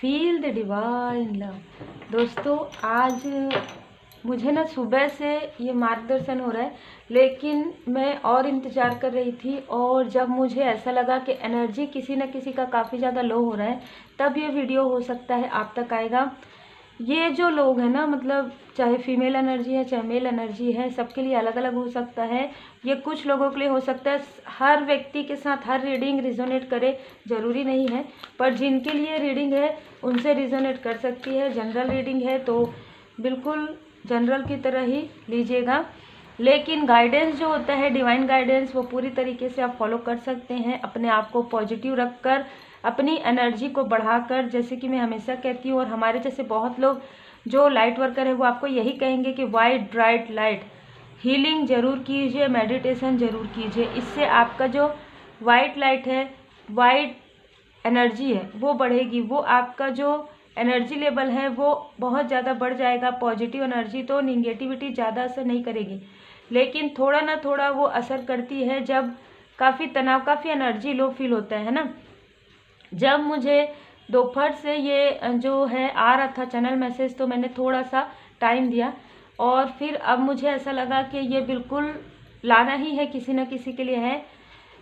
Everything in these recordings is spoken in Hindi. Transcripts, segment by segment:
Feel the divine love. दोस्तों आज मुझे ना सुबह से ये मार्गदर्शन हो रहा है, लेकिन मैं और इंतज़ार कर रही थी। और जब मुझे ऐसा लगा कि एनर्जी किसी न किसी का काफ़ी ज़्यादा लो हो रहा है, तब ये वीडियो हो सकता है आप तक आएगा। ये जो लोग हैं ना, मतलब चाहे फीमेल एनर्जी है चाहे मेल एनर्जी है, सबके लिए अलग अलग हो सकता है। ये कुछ लोगों के लिए हो सकता है, हर व्यक्ति के साथ हर रीडिंग रिजोनेट करे ज़रूरी नहीं है, पर जिनके लिए रीडिंग है उनसे रिजोनेट कर सकती है। जनरल रीडिंग है तो बिल्कुल जनरल की तरह ही लीजिएगा, लेकिन गाइडेंस जो होता है, डिवाइन गाइडेंस, वो पूरी तरीके से आप फॉलो कर सकते हैं। अपने आप को पॉजिटिव रखकर, अपनी एनर्जी को बढ़ाकर, जैसे कि मैं हमेशा कहती हूँ, और हमारे जैसे बहुत लोग जो लाइट वर्कर है वो आपको यही कहेंगे कि वाइट ब्राइट लाइट हीलिंग ज़रूर कीजिए, मेडिटेशन ज़रूर कीजिए। इससे आपका जो वाइट लाइट है, वाइट एनर्जी है, वो बढ़ेगी। वो आपका जो एनर्जी लेवल है वो बहुत ज़्यादा बढ़ जाएगा। पॉजिटिव एनर्जी तो निगेटिविटी ज़्यादा असर नहीं करेगी, लेकिन थोड़ा ना थोड़ा वो असर करती है जब काफ़ी तनाव, काफ़ी एनर्जी लो फील होता है ना। जब मुझे दोपहर से ये जो है आ रहा था चैनल मैसेज, तो मैंने थोड़ा सा टाइम दिया, और फिर अब मुझे ऐसा लगा कि ये बिल्कुल लाना ही है, किसी न किसी के लिए है।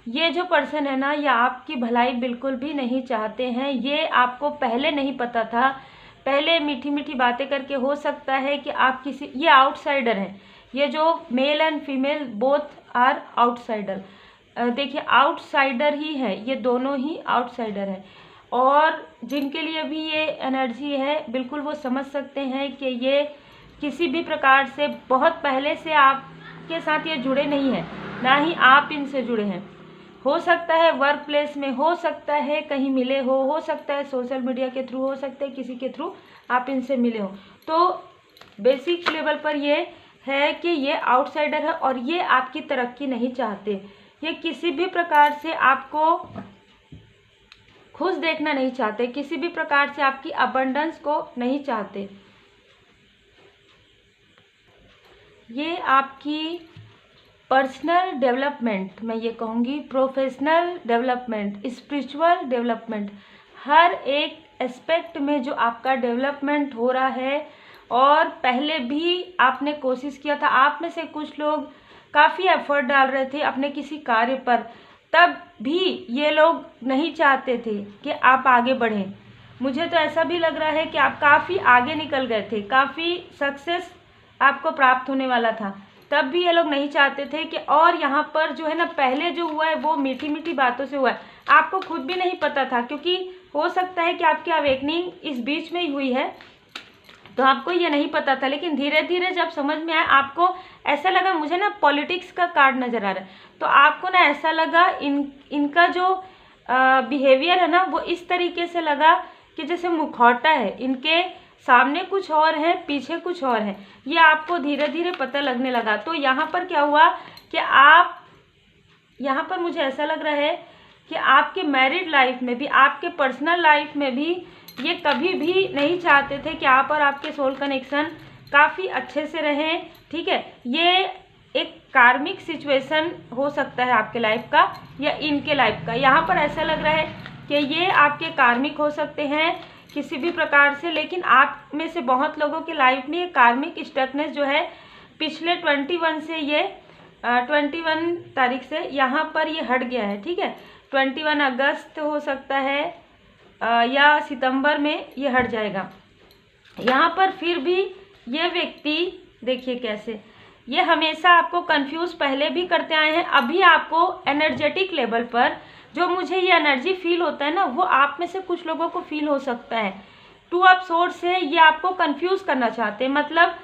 ये जो पर्सन है ना, ये आपकी भलाई बिल्कुल भी नहीं चाहते हैं। ये आपको पहले नहीं पता था, पहले मीठी मीठी बातें करके हो सकता है कि आप किसी, ये आउटसाइडर हैं। ये जो male and female both are outsider. देखिए आउटसाइडर ही है, ये दोनों ही आउटसाइडर है। और जिनके लिए भी ये एनर्जी है, बिल्कुल वो समझ सकते हैं कि ये किसी भी प्रकार से बहुत पहले से आपके साथ ये जुड़े नहीं हैं, ना ही आप इनसे जुड़े हैं। हो सकता है वर्क प्लेस में, हो सकता है कहीं मिले हो सकता है सोशल मीडिया के थ्रू, हो सकता है किसी के थ्रू आप इनसे मिले हो। तो बेसिक लेवल पर ये है कि ये आउटसाइडर है और ये आपकी तरक्की नहीं चाहते। ये किसी भी प्रकार से आपको खुश देखना नहीं चाहते, किसी भी प्रकार से आपकी अबंडेंस को नहीं चाहते। ये आपकी पर्सनल डेवलपमेंट, मैं ये कहूँगी प्रोफेशनल डेवलपमेंट, स्पिरिचुअल डेवलपमेंट, हर एक एस्पेक्ट में जो आपका डेवलपमेंट हो रहा है। और पहले भी आपने कोशिश किया था, आप में से कुछ लोग काफ़ी एफर्ट डाल रहे थे अपने किसी कार्य पर, तब भी ये लोग नहीं चाहते थे कि आप आगे बढ़ें। मुझे तो ऐसा भी लग रहा है कि आप काफ़ी आगे निकल गए थे, काफ़ी सक्सेस आपको प्राप्त होने वाला था, तब भी ये लोग नहीं चाहते थे कि, और यहाँ पर जो है ना, पहले जो हुआ है वो मीठी मीठी बातों से हुआ है, आपको खुद भी नहीं पता था, क्योंकि हो सकता है कि आपकी अवेकनिंग इस बीच में ही हुई है, तो आपको ये नहीं पता था। लेकिन धीरे धीरे जब समझ में आया, आपको ऐसा लगा, मुझे ना पॉलिटिक्स का कार्ड नज़र आ रहा है, तो आपको ना ऐसा लगा इनका जो बिहेवियर है ना, वो इस तरीके से लगा कि जैसे मुखौटा है, इनके सामने कुछ और है, पीछे कुछ और है, ये आपको धीरे धीरे पता लगने लगा। तो यहाँ पर क्या हुआ कि आप, यहाँ पर मुझे ऐसा लग रहा है कि आपके मैरिड लाइफ में भी, आपके पर्सनल लाइफ में भी ये कभी भी नहीं चाहते थे कि आप और आपके सोल कनेक्शन काफ़ी अच्छे से रहें। ठीक है, ये एक कार्मिक सिचुएशन हो सकता है आपके लाइफ का या इनके लाइफ का। यहाँ पर ऐसा लग रहा है कि ये आपके कार्मिक हो सकते हैं किसी भी प्रकार से, लेकिन आप में से बहुत लोगों के लाइफ में ये कार्मिक स्टकनेस जो है पिछले 21 से, ये 21 तारीख से यहाँ पर ये हट गया है। ठीक है, 21 अगस्त हो सकता है या सितंबर में ये हट जाएगा। यहाँ पर फिर भी ये व्यक्ति, देखिए कैसे ये हमेशा आपको कंफ्यूज पहले भी करते आए हैं, अभी आपको एनर्जेटिक लेवल पर जो मुझे ये एनर्जी फील होता है ना, वो आप में से कुछ लोगों को फील हो सकता है। टू ऑफ सोर्स से ये आपको कंफ्यूज करना चाहते हैं, मतलब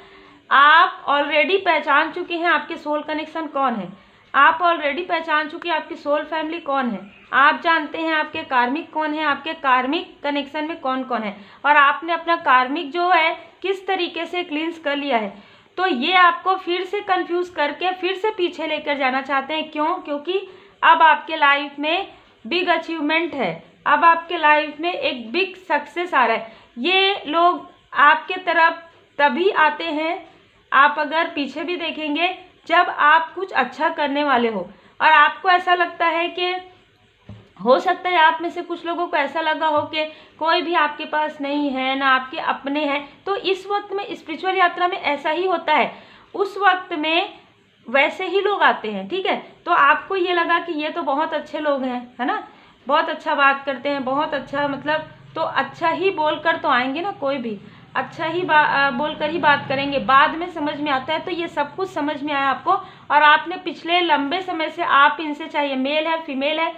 आप ऑलरेडी पहचान चुके हैं आपके सोल कनेक्शन कौन है, आप ऑलरेडी पहचान चुके हैं आपकी सोल फैमिली कौन है, आप जानते हैं आपके कार्मिक कौन है, आपके कार्मिक कनेक्शन में कौन कौन है, और आपने अपना कार्मिक जो है किस तरीके से क्लींस कर लिया है। तो ये आपको फिर से कंफ्यूज करके फिर से पीछे लेकर जाना चाहते हैं। क्यों? क्योंकि अब आपके लाइफ में बिग अचीवमेंट है, अब आपके लाइफ में एक बिग सक्सेस आ रहा है। ये लोग आपके तरफ तभी आते हैं, आप अगर पीछे भी देखेंगे, जब आप कुछ अच्छा करने वाले हो और आपको ऐसा लगता है कि हो सकता है आप में से कुछ लोगों को ऐसा लगा हो कि कोई भी आपके पास नहीं है, ना आपके अपने हैं। तो इस वक्त में स्पिरिचुअल यात्रा में ऐसा ही होता है, उस वक्त में वैसे ही लोग आते हैं, ठीक है। तो आपको ये लगा कि ये तो बहुत अच्छे लोग हैं, है ना, बहुत अच्छा बात करते हैं, बहुत अच्छा, मतलब तो अच्छा ही बोलकर तो आएंगे ना, कोई भी अच्छा ही बोलकर ही बात करेंगे। बाद में समझ में आता है। तो ये सब कुछ समझ में आया आपको, और आपने पिछले लंबे समय से आप इनसे, चाहे मेल है फीमेल है,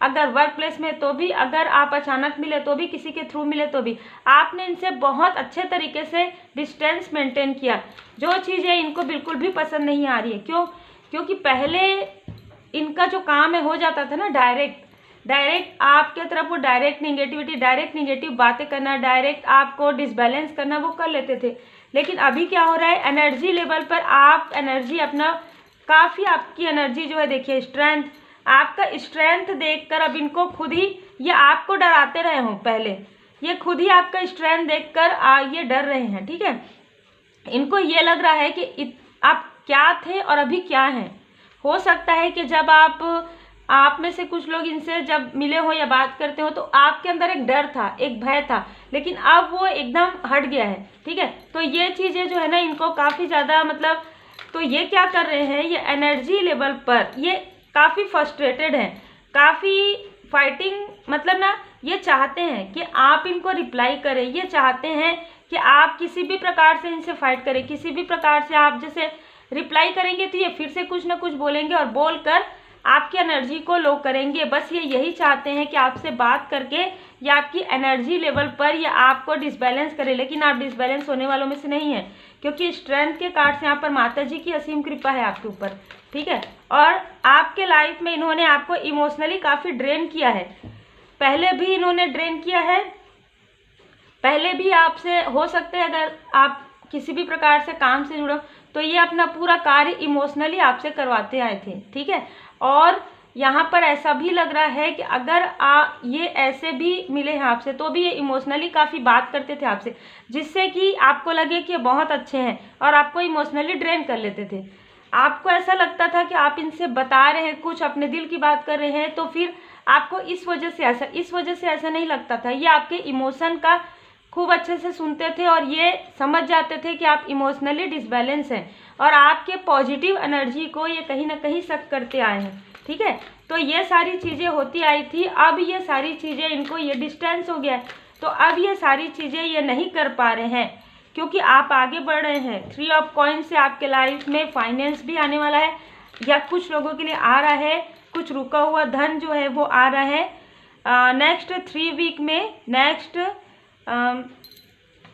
अगर वर्क प्लेस में तो भी, अगर आप अचानक मिले तो भी, किसी के थ्रू मिले तो भी, आपने इनसे बहुत अच्छे तरीके से डिस्टेंस मेंटेन किया। जो चीज़ें इनको बिल्कुल भी पसंद नहीं आ रही है, क्यों? क्योंकि पहले इनका जो काम है हो जाता था ना डायरेक्ट आपके तरफ, वो डायरेक्ट नेगेटिव बातें करना, डायरेक्ट आपको डिसबैलेंस करना, वो कर लेते थे। लेकिन अभी क्या हो रहा है, एनर्जी लेवल पर आप एनर्जी अपना काफ़ी, आपकी एनर्जी जो है, देखिए स्ट्रेंथ, आपका स्ट्रेंथ देखकर अब इनको खुद ही, ये आपको डराते रहे हों पहले, ये खुद ही आपका स्ट्रेंथ देखकर ये डर रहे हैं, ठीक है। इनको ये लग रहा है कि आप क्या थे और अभी क्या हैं। हो सकता है कि जब आप में से कुछ लोग इनसे जब मिले हो या बात करते हो तो आपके अंदर एक डर था, एक भय था, लेकिन अब वो एकदम हट गया है, ठीक है। तो ये चीज़ें जो है ना, इनको काफ़ी ज़्यादा, मतलब तो ये क्या कर रहे हैं, ये एनर्जी लेवल पर ये काफ़ी फ्रस्ट्रेटेड हैं, काफ़ी फाइटिंग, मतलब ना ये चाहते हैं कि आप इनको रिप्लाई करें, ये चाहते हैं कि आप किसी भी प्रकार से इनसे फाइट करें, किसी भी प्रकार से आप जैसे रिप्लाई करेंगे तो ये फिर से कुछ ना कुछ बोलेंगे और बोलकर आपकी एनर्जी को लो करेंगे। बस ये यही चाहते हैं कि आपसे बात करके ये आपकी एनर्जी लेवल पर ये आपको डिसबैलेंस करे, लेकिन आप डिसबैलेंस होने वालों में से नहीं है, क्योंकि स्ट्रेंथ के कार्ड से यहाँ पर माता जी की असीम कृपा है आपके ऊपर, ठीक है। और आपके लाइफ में इन्होंने आपको इमोशनली काफ़ी ड्रेन किया है, पहले भी इन्होंने ड्रेन किया है, पहले भी आपसे हो सकते हैं, अगर आप किसी भी प्रकार से काम से जुड़ो तो ये अपना पूरा कार्य इमोशनली आपसे करवाते आए थे, ठीक है। और यहाँ पर ऐसा भी लग रहा है कि अगर ये ऐसे भी मिले हैं आपसे तो भी ये इमोशनली काफ़ी बात करते थे आपसे, जिससे कि आपको लगे कि ये बहुत अच्छे हैं, और आपको इमोशनली ड्रेन कर लेते थे। आपको ऐसा लगता था कि आप इनसे बता रहे हैं कुछ, अपने दिल की बात कर रहे हैं, तो फिर आपको इस वजह से ऐसा नहीं लगता था। ये आपके इमोशन का खूब अच्छे से सुनते थे और ये समझ जाते थे कि आप इमोशनली डिसबैलेंस हैं, और आपके पॉजिटिव एनर्जी को ये कहीं ना कहीं शक करते आए हैं, ठीक है। तो ये सारी चीज़ें होती आई थी, अब ये सारी चीज़ें, इनको ये डिस्टेंस हो गया है, तो अब ये सारी चीज़ें ये नहीं कर पा रहे हैं, क्योंकि आप आगे बढ़ रहे हैं। 3 ऑफ कॉइन्स से आपके लाइफ में फाइनेंस भी आने वाला है, या कुछ लोगों के लिए आ रहा है, कुछ रुका हुआ धन जो है वो आ रहा है नेक्स्ट 3 वीक में, नेक्स्ट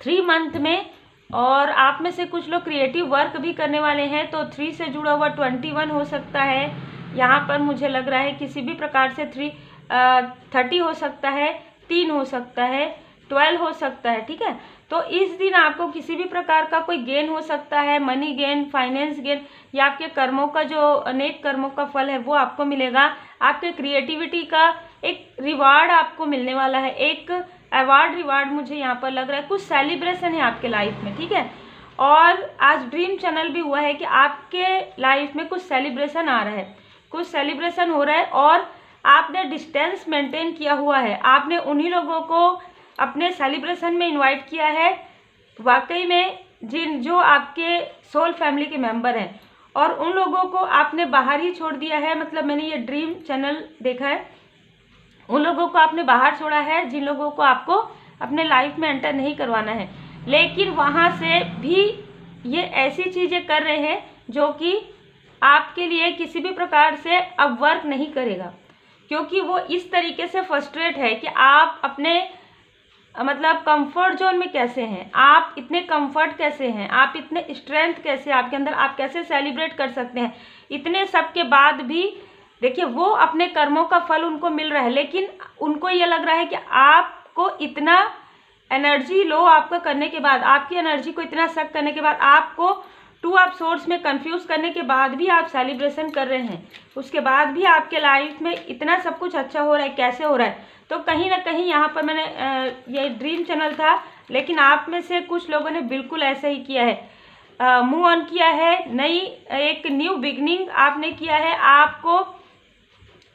3 मंथ में। और आप में से कुछ लोग क्रिएटिव वर्क भी करने वाले हैं, तो 3 से जुड़ा हुआ 21 हो सकता है यहाँ पर, मुझे लग रहा है किसी भी प्रकार से 30 हो सकता है, 3 हो सकता है, 12 हो सकता है, ठीक है। तो इस दिन आपको किसी भी प्रकार का कोई गेन हो सकता है, मनी गेन, फाइनेंस गेन, या आपके कर्मों का जो अनेक कर्मों का फल है वो आपको मिलेगा। आपके क्रिएटिविटी का एक रिवार्ड आपको मिलने वाला है, एक अवार्ड रिवार्ड मुझे यहाँ पर लग रहा है, कुछ सेलिब्रेशन है आपके लाइफ में, ठीक है। और आज ड्रीम चैनल भी हुआ है कि आपके लाइफ में कुछ सेलिब्रेशन आ रहा है, कुछ सेलिब्रेशन हो रहा है, और आपने डिस्टेंस मेंटेन किया हुआ है, आपने उन्हीं लोगों को अपने सेलिब्रेशन में इनवाइट किया है वाकई में जो आपके सोल फैमिली के मेंबर हैं, और उन लोगों को आपने बाहर ही छोड़ दिया है। मतलब मैंने ये ड्रीम चैनल देखा है, उन लोगों को आपने बाहर छोड़ा है जिन लोगों को आपको अपने लाइफ में एंटर नहीं करवाना है, लेकिन वहाँ से भी ये ऐसी चीज़ें कर रहे हैं जो कि आपके लिए किसी भी प्रकार से अब वर्क नहीं करेगा, क्योंकि वो इस तरीके से फ्रस्ट्रेट है कि आप अपने मतलब कंफर्ट जोन में कैसे हैं, आप इतने कंफर्ट कैसे हैं, आप इतने स्ट्रेंथ कैसे आपके अंदर, आप कैसे सेलिब्रेट कर सकते हैं। इतने सब के बाद भी देखिए वो अपने कर्मों का फल उनको मिल रहा है, लेकिन उनको ये लग रहा है कि आपको इतना एनर्जी लो आपका करने के बाद, आपकी एनर्जी को इतना शक करने के बाद, आपको 2 ऑफ सोर्स में कंफ्यूज करने के बाद भी आप सेलिब्रेशन कर रहे हैं, उसके बाद भी आपके लाइफ में इतना सब कुछ अच्छा हो रहा है, कैसे हो रहा है। तो कहीं ना कहीं यहाँ पर मैंने ये ड्रीम चैनल था, लेकिन आप में से कुछ लोगों ने बिल्कुल ऐसा ही किया है, मूव ऑन किया है, नई एक न्यू बिगनिंग आपने किया है। आपको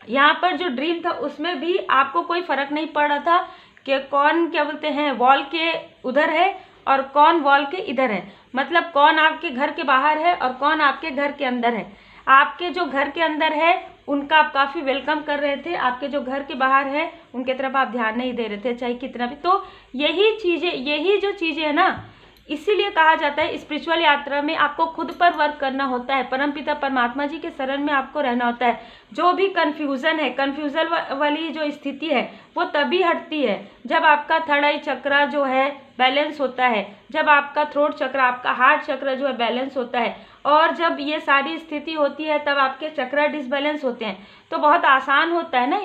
यहाँ पर जो ड्रीम था उसमें भी आपको कोई फर्क नहीं पड़ रहा था कि कौन क्या बोलते हैं वॉल के उधर है और कौन वॉल के इधर है, मतलब कौन आपके घर के बाहर है और कौन आपके घर के अंदर है। आपके जो घर के अंदर है उनका आप काफ़ी वेलकम कर रहे थे, आपके जो घर के बाहर है उनके तरफ आप ध्यान नहीं दे रहे थे चाहे कितना भी। तो यही जो चीज़ें है ना, इसीलिए कहा जाता है स्पिरिचुअल यात्रा में आपको खुद पर वर्क करना होता है, परमपिता परमात्मा जी के शरण में आपको रहना होता है। जो भी कन्फ्यूज़न है, कन्फ्यूज़न वाली जो स्थिति है वो तभी हटती है जब आपका थर्ड आई चक्रा जो है बैलेंस होता है, जब आपका थ्रोट चक्र, आपका हार्ट चक्र जो है बैलेंस होता है, और जब ये सारी स्थिति होती है तब आपके चक्रा डिसबैलेंस होते हैं। तो बहुत आसान होता है ना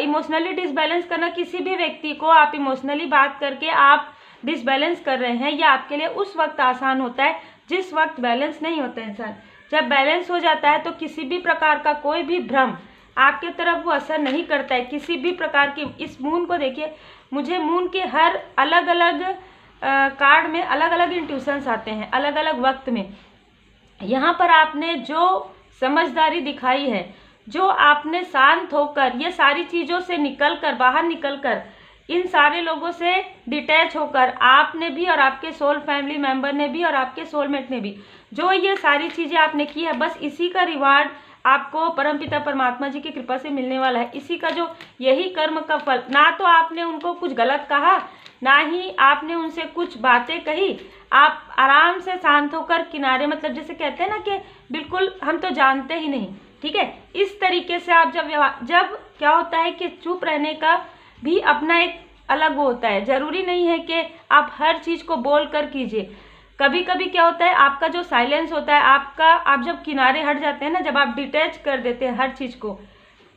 इमोशनली डिसबैलेंस करना। किसी भी व्यक्ति को आप इमोशनली बात करके आप डिसबैलेंस कर रहे हैं, यह आपके लिए उस वक्त आसान होता है जिस वक्त बैलेंस नहीं होता है इंसान। जब बैलेंस हो जाता है तो किसी भी प्रकार का कोई भी भ्रम आपके तरफ वो असर नहीं करता है। किसी भी प्रकार की, इस मून को देखिए, मुझे मून के हर अलग अलग कार्ड में अलग अलग इंट्यूशंस आते हैं अलग अलग वक्त में। यहाँ पर आपने जो समझदारी दिखाई है, जो आपने शांत होकर ये सारी चीज़ों से निकलकर, बाहर निकलकर, इन सारे लोगों से डिटैच होकर, आपने भी और आपके सोल फैमिली मेंबर ने भी और आपके सोलमेट ने भी जो ये सारी चीज़ें आपने की है, बस इसी का रिवार्ड आपको परमपिता परमात्मा जी की कृपा से मिलने वाला है। इसी का जो यही कर्म का फल, ना तो आपने उनको कुछ गलत कहा, ना ही आपने उनसे कुछ बातें कही। आप आराम से शांत होकर किनारे, मतलब जैसे कहते हैं ना कि बिल्कुल हम तो जानते ही नहीं, ठीक है, इस तरीके से आप जब क्या होता है कि चुप रहने का भी अपना एक अलग वो होता है। जरूरी नहीं है कि आप हर चीज़ को बोल कर कीजिए। कभी कभी क्या होता है, आपका जो साइलेंस होता है, आप जब किनारे हट जाते हैं ना, जब आप डिटैच कर देते हैं हर चीज़ को,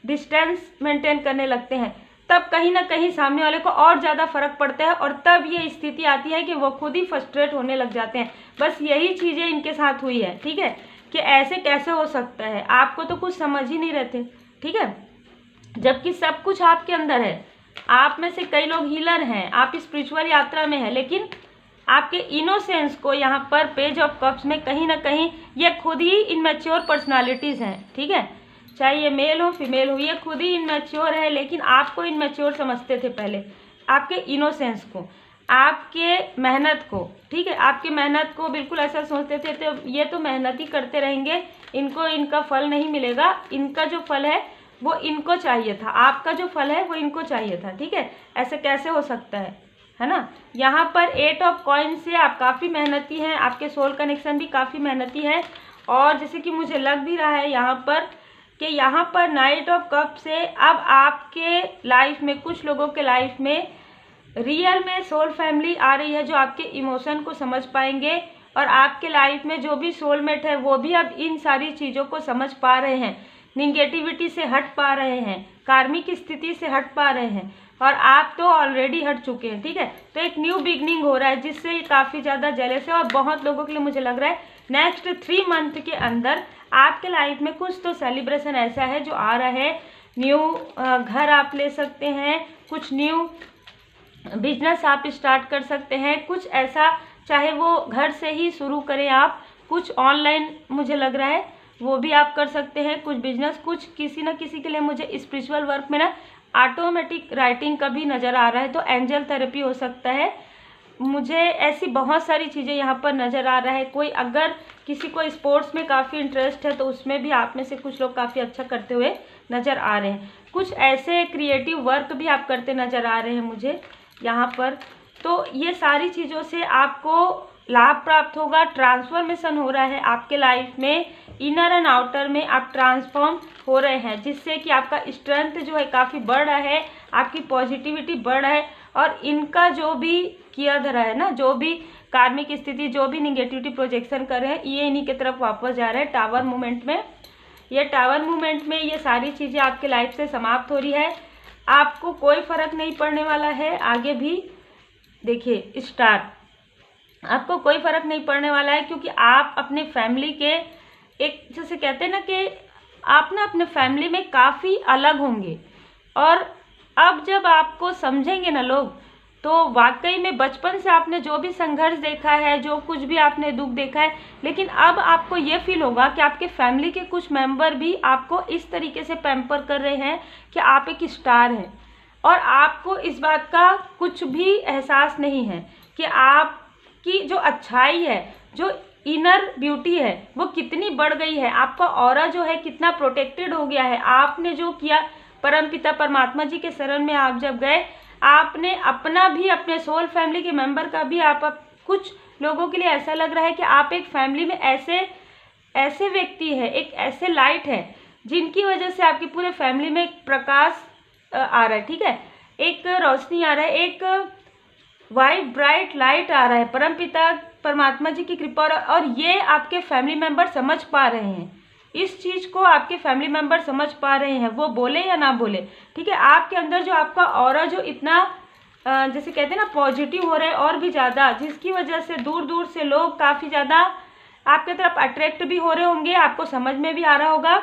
डिस्टेंस मेंटेन करने लगते हैं, तब कहीं ना कहीं सामने वाले को और ज़्यादा फर्क पड़ता है और तब ये स्थिति आती है कि वो खुद ही फ्रस्ट्रेट होने लग जाते हैं। बस यही चीज़ें इनके साथ हुई है, ठीक है, कि ऐसे कैसे हो सकता है, आपको तो कुछ समझ ही नहीं रहते, ठीक है, जबकि सब कुछ आपके अंदर है। आप में से कई लोग हीलर हैं, आप स्पिरिचुअल यात्रा में हैं, लेकिन आपके इनोसेंस को यहाँ पर पेज ऑफ कप्स में कहीं ना कहीं ये खुद ही इनमेच्योर पर्सनालिटीज़ हैं, ठीक है, चाहे ये मेल हो फीमेल हो, ये खुद ही इनमेच्योर है, लेकिन आपको इनमेच्योर समझते थे पहले, आपके इनोसेंस को, आपके मेहनत को, ठीक है, आपकी मेहनत को बिल्कुल ऐसा सोचते थे तो ये तो मेहनत ही करते रहेंगे, इनको इनका फल नहीं मिलेगा, इनका जो फल है वो इनको चाहिए था, आपका जो फल है वो इनको चाहिए था, ठीक है, ऐसे कैसे हो सकता है ना। यहाँ पर 8 ऑफ कॉइन से आप काफ़ी मेहनती हैं, आपके सोल कनेक्शन भी काफ़ी मेहनती है, और जैसे कि मुझे लग भी रहा है यहाँ पर कि यहाँ पर नाइट ऑफ कप से अब आपके लाइफ में, कुछ लोगों के लाइफ में रियल में सोल फैमिली आ रही है जो आपके इमोशन को समझ पाएंगे, और आपके लाइफ में जो भी सोलमेट है वो भी अब इन सारी चीज़ों को समझ पा रहे हैं, निगेटिविटी से हट पा रहे हैं, कार्मिक स्थिति से हट पा रहे हैं, और आप तो ऑलरेडी हट चुके हैं, ठीक है। तो एक न्यू बिगनिंग हो रहा है जिससे काफ़ी ज़्यादा जेलस है, और बहुत लोगों के लिए मुझे लग रहा है नेक्स्ट 3 मंथ के अंदर आपके लाइफ में कुछ तो सेलिब्रेशन ऐसा है जो आ रहा है। न्यू घर आप ले सकते हैं, कुछ न्यू बिजनेस आप स्टार्ट कर सकते हैं, कुछ ऐसा, चाहे वो घर से ही शुरू करें आप, कुछ ऑनलाइन मुझे लग रहा है वो भी आप कर सकते हैं, कुछ बिजनेस, कुछ किसी न किसी के लिए मुझे स्पिरिचुअल वर्क में ना ऑटोमेटिक राइटिंग का भी नज़र आ रहा है, तो एंजल थेरेपी हो सकता है, मुझे ऐसी बहुत सारी चीज़ें यहाँ पर नज़र आ रहा है। कोई अगर किसी को स्पोर्ट्स में काफ़ी इंटरेस्ट है तो उसमें भी आप में से कुछ लोग काफ़ी अच्छा करते हुए नज़र आ रहे हैं, कुछ ऐसे क्रिएटिव वर्क भी आप करते नज़र आ रहे हैं मुझे यहाँ पर। तो ये सारी चीज़ों से आपको लाभ प्राप्त होगा, ट्रांसफॉर्मेशन हो रहा है आपके लाइफ में, इनर एंड आउटर में आप ट्रांसफॉर्म हो रहे हैं, जिससे कि आपका स्ट्रेंथ जो है काफ़ी बढ़ रहा है, आपकी पॉजिटिविटी बढ़ रहा है, और इनका जो भी किया धरा है ना, जो भी कार्मिक स्थिति, जो भी निगेटिविटी प्रोजेक्शन कर रहे हैं, ये इन्हीं की तरफ वापस जा रहा है टावर मूवमेंट में। ये टावर मूवमेंट में ये सारी चीज़ें आपके लाइफ से समाप्त हो रही है, आपको कोई फ़र्क नहीं पड़ने वाला है आगे भी। देखिए स्टार, आपको कोई फ़र्क नहीं पड़ने वाला है, क्योंकि आप अपने फैमिली के एक, जैसे कहते हैं ना कि आप ना अपने फैमिली में काफ़ी अलग होंगे, और अब जब आपको समझेंगे ना लोग, तो वाकई में बचपन से आपने जो भी संघर्ष देखा है, जो कुछ भी आपने दुख देखा है, लेकिन अब आपको ये फील होगा कि आपके फैमिली के कुछ मेंबर भी आपको इस तरीके से पैम्पर कर रहे हैं कि आप एक स्टार हैं, और आपको इस बात का कुछ भी एहसास नहीं है कि आपकी जो अच्छाई है, जो इनर ब्यूटी है, वो कितनी बढ़ गई है, आपका ऑरा जो है कितना प्रोटेक्टेड हो गया है। आपने जो किया, परमपिता परमात्मा जी के शरण में आप जब गए, आपने अपना भी, अपने सोल फैमिली के मेंबर का भी, आप कुछ लोगों के लिए ऐसा लग रहा है कि आप एक फैमिली में ऐसे व्यक्ति है, एक ऐसे लाइट है जिनकी वजह से आपकी पूरे फैमिली में एक प्रकाश आ रहा है, ठीक है, एक रोशनी आ रहा है, एक वाइट ब्राइट लाइट आ रहा है, परमपिता परमात्मा जी की कृपा। और ये आपके फैमिली मेंबर समझ पा रहे हैं, इस चीज़ को आपके फैमिली मेंबर समझ पा रहे हैं, वो बोले या ना बोले, ठीक है। आपके अंदर जो आपका ऑरा जो इतना जैसे कहते हैं ना पॉजिटिव हो रहा है और भी ज़्यादा, जिसकी वजह से दूर दूर से लोग काफ़ी ज़्यादा आपके तरफ अट्रैक्ट भी हो रहे होंगे, आपको समझ में भी आ रहा होगा।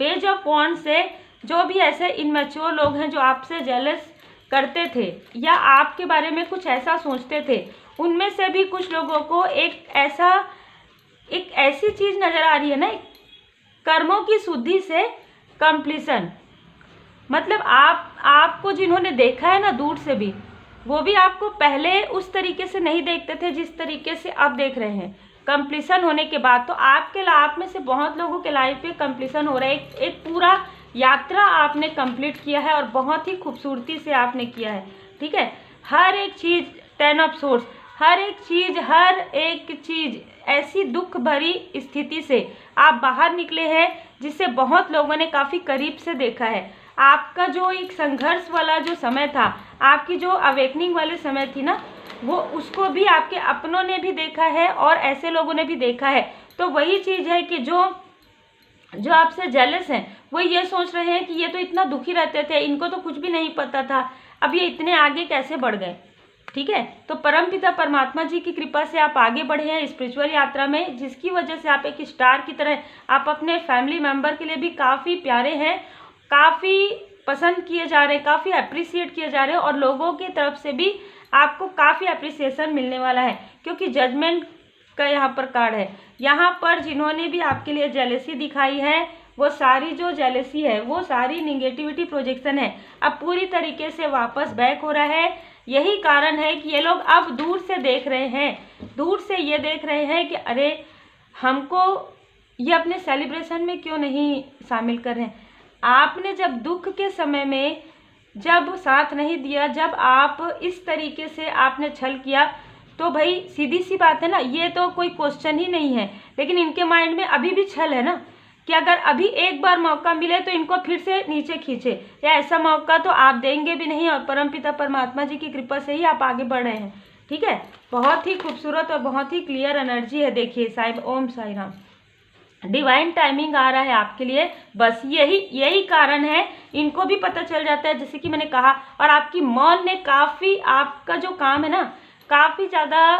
पेज ऑफ वॉन्ड्स से जो भी ऐसे इनमैच्योर लोग हैं जो आपसे जेलस करते थे या आपके बारे में कुछ ऐसा सोचते थे, उनमें से भी कुछ लोगों को एक ऐसी चीज़ नज़र आ रही है ना, कर्मों की शुद्धि से कंप्लीशन। मतलब आपको जिन्होंने देखा है ना दूर से भी, वो भी आपको पहले उस तरीके से नहीं देखते थे जिस तरीके से अब देख रहे हैं। कंप्लीशन होने के बाद तो आप में से बहुत लोगों के लाइफ में कंप्लीशन हो रहा है, एक पूरा यात्रा आपने कंप्लीट किया है और बहुत ही खूबसूरती से आपने किया है, ठीक है। हर एक चीज़ 10 ऑफ सोर्स, हर एक चीज़ ऐसी दुख भरी स्थिति से आप बाहर निकले हैं जिसे बहुत लोगों ने काफ़ी करीब से देखा है। आपका जो एक संघर्ष वाला जो समय था, आपकी जो अवेकनिंग वाले समय थी ना, वो उसको भी आपके अपनों ने भी देखा है और ऐसे लोगों ने भी देखा है। तो वही चीज़ है कि जो आपसे जेलस हैं वो ये सोच रहे हैं कि ये तो इतना दुखी रहते थे, इनको तो कुछ भी नहीं पता था, अब ये इतने आगे कैसे बढ़ गए, ठीक है। तो परमपिता परमात्मा जी की कृपा से आप आगे बढ़े हैं स्पिरिचुअल यात्रा में, जिसकी वजह से आप एक स्टार की तरह, आप अपने फैमिली मेंबर के लिए भी काफ़ी प्यारे हैं, काफ़ी पसंद किए जा रहे हैं, काफ़ी अप्रिसिएट किए जा रहे हैं, और लोगों की तरफ से भी आपको काफ़ी अप्रिसिएशन मिलने वाला है, क्योंकि जजमेंट का यहाँ पर कार्ड है। यहाँ पर जिन्होंने भी आपके लिए जेलेसी दिखाई है, वो सारी जो जेलेसी है, वो सारी निगेटिविटी प्रोजेक्शन है, अब पूरी तरीके से वापस बैक हो रहा है। यही कारण है कि ये लोग अब दूर से देख रहे हैं, दूर से ये देख रहे हैं कि अरे हमको ये अपने सेलिब्रेशन में क्यों नहीं शामिल कर रहे हैं। आपने जब दुख के समय में जब साथ नहीं दिया, जब आप इस तरीके से आपने छल किया, तो भाई सीधी सी बात है ना, ये तो कोई क्वेश्चन ही नहीं है। लेकिन इनके माइंड में अभी भी छल है ना कि अगर अभी एक बार मौका मिले तो इनको फिर से नीचे खींचे, या ऐसा मौका तो आप देंगे भी नहीं, और परमपिता परमात्मा जी की कृपा से ही आप आगे बढ़ रहे हैं, ठीक है। बहुत ही खूबसूरत और बहुत ही क्लियर एनर्जी है। देखिए साहिब, ओम साई राम, डिवाइन टाइमिंग आ रहा है आपके लिए, बस यही कारण है। इनको भी पता चल जाता है, जैसे कि मैंने कहा, और आपकी मौन ने काफ़ी आपका जो काम है ना, काफ़ी ज़्यादा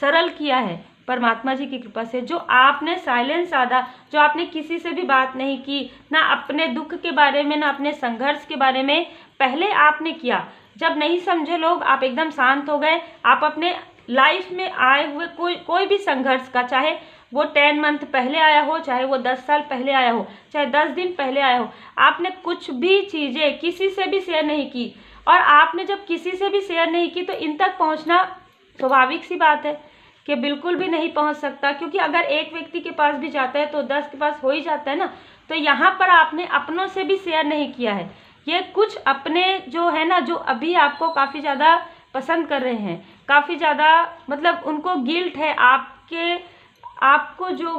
सरल किया है परमात्मा जी की कृपा से। जो आपने साइलेंस साधा, जो आपने किसी से भी बात नहीं की, ना अपने दुख के बारे में, ना अपने संघर्ष के बारे में, पहले आपने किया। जब नहीं समझे लोग, आप एकदम शांत हो गए। आप अपने लाइफ में आए हुए कोई भी संघर्ष का, चाहे वो 10 मंथ पहले आया हो, चाहे वो 10 साल पहले आया हो, चाहे 10 दिन पहले आया हो, आपने कुछ भी चीज़ें किसी से भी शेयर नहीं की। और आपने जब किसी से भी शेयर नहीं की तो इन तक पहुंचना स्वाभाविक सी बात है कि बिल्कुल भी नहीं पहुंच सकता, क्योंकि अगर एक व्यक्ति के पास भी जाता है तो 10 के पास हो ही जाता है ना। तो यहाँ पर आपने अपनों से भी शेयर नहीं किया है। ये कुछ अपने जो है ना, जो अभी आपको काफ़ी ज़्यादा पसंद कर रहे हैं, काफ़ी ज़्यादा, मतलब उनको गिल्ट है आपको जो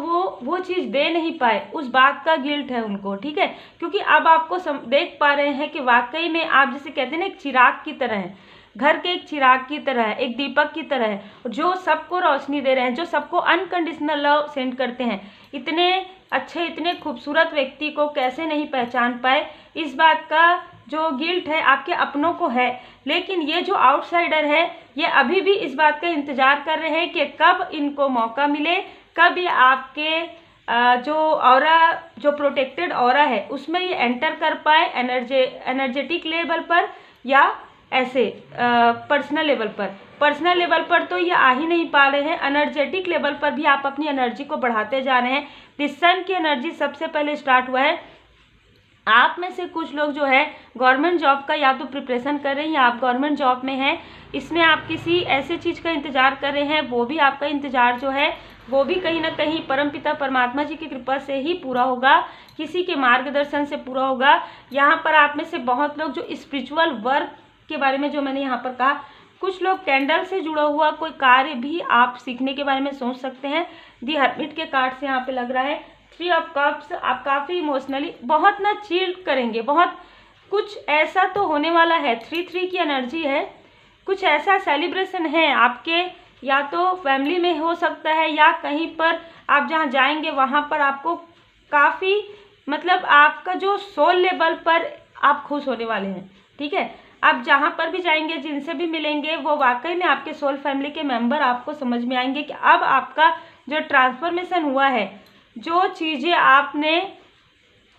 वो चीज़ दे नहीं पाए, उस बात का गिल्ट है उनको, ठीक है। क्योंकि अब आपको देख पा रहे हैं कि वाकई में आप जैसे कहते हैं ना, एक चिराग की तरह है, घर के एक चिराग की तरह है, एक दीपक की तरह है, जो सबको रोशनी दे रहे हैं, जो सबको अनकंडीशनल लव सेंड करते हैं। इतने अच्छे, इतने खूबसूरत व्यक्ति को कैसे नहीं पहचान पाए, इस बात का जो गिल्ट है आपके अपनों को है। लेकिन ये जो आउटसाइडर है, ये अभी भी इस बात का इंतज़ार कर रहे हैं कि कब इनको मौका मिले, कब ये आपके जो ऑरा, जो प्रोटेक्टेड ऑरा है, उसमें ये एंटर कर पाए एनर्जेटिक लेवल पर, या ऐसे पर्सनल लेवल पर तो ये आ ही नहीं पा रहे हैं। एनर्जेटिक लेवल पर भी आप अपनी एनर्जी को बढ़ाते जा रहे हैं। दिस सन की एनर्जी सबसे पहले स्टार्ट हुआ है। आप में से कुछ लोग जो है गवर्नमेंट जॉब का या तो प्रिपरेशन कर रहे हैं या आप गवर्नमेंट जॉब में हैं। इसमें आप किसी ऐसे चीज़ का इंतज़ार कर रहे हैं, वो भी आपका इंतज़ार जो है वो भी कहीं ना कहीं परमपिता परमात्मा जी की कृपा से ही पूरा होगा, किसी के मार्गदर्शन से पूरा होगा। यहाँ पर आप में से बहुत लोग जो स्पिरिचुअल वर्क के बारे में, जो मैंने यहाँ पर कहा, कुछ लोग कैंडल से जुड़ा हुआ कोई कार्य भी आप सीखने के बारे में सोच सकते हैं। दी हर्मिट के कार्ड से यहाँ पे लग रहा है 3 ऑफ कप्स। आप काफ़ी इमोशनली बहुत ना चिल करेंगे, बहुत कुछ ऐसा तो होने वाला है। 3 की एनर्जी है, कुछ ऐसा सेलिब्रेशन है आपके, या तो फैमिली में हो सकता है या कहीं पर आप जहाँ जाएंगे वहाँ पर आपको काफ़ी मतलब आपका जो सोल लेवल पर आप खुश होने वाले हैं। ठीक है, आप जहाँ पर भी जाएंगे, जिनसे भी मिलेंगे, वो वाकई में आपके सोल फैमिली के मेंबर आपको समझ में आएंगे कि अब आपका जो ट्रांसफॉर्मेशन हुआ है, जो चीज़ें आपने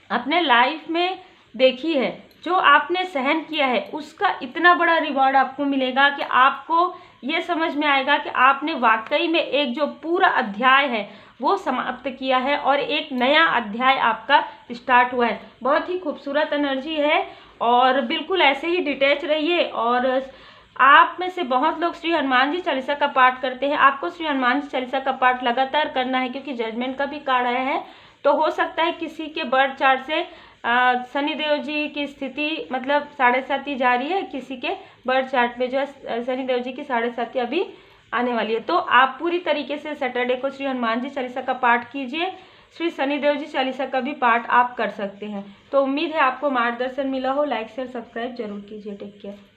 अपने लाइफ में देखी है, जो आपने सहन किया है, उसका इतना बड़ा रिवॉर्ड आपको मिलेगा कि आपको ये समझ में आएगा कि आपने वाकई में एक जो पूरा अध्याय है वो समाप्त किया है और एक नया अध्याय आपका स्टार्ट हुआ है। बहुत ही खूबसूरत एनर्जी है और बिल्कुल ऐसे ही डिटैच रहिए। और आप में से बहुत लोग श्री हनुमान जी चालीसा का पाठ करते हैं। आपको श्री हनुमान जी चालीसा का पाठ लगातार करना है क्योंकि जजमेंट का भी कार्ड आया है। तो हो सकता है किसी के बर्थ चार्ट से शनिदेव जी की स्थिति मतलब 7.5 जा रही है, किसी के बर्थ चार्ट में जो है शनिदेव जी की 7.5 अभी आने वाली है। तो आप पूरी तरीके से सैटरडे को श्री हनुमान जी चालीसा का पाठ कीजिए। श्री शनिदेव जी चालीसा का भी पाठ आप कर सकते हैं। तो उम्मीद है आपको मार्गदर्शन मिला हो। लाइक शेयर सब्सक्राइब जरूर कीजिए। Take care.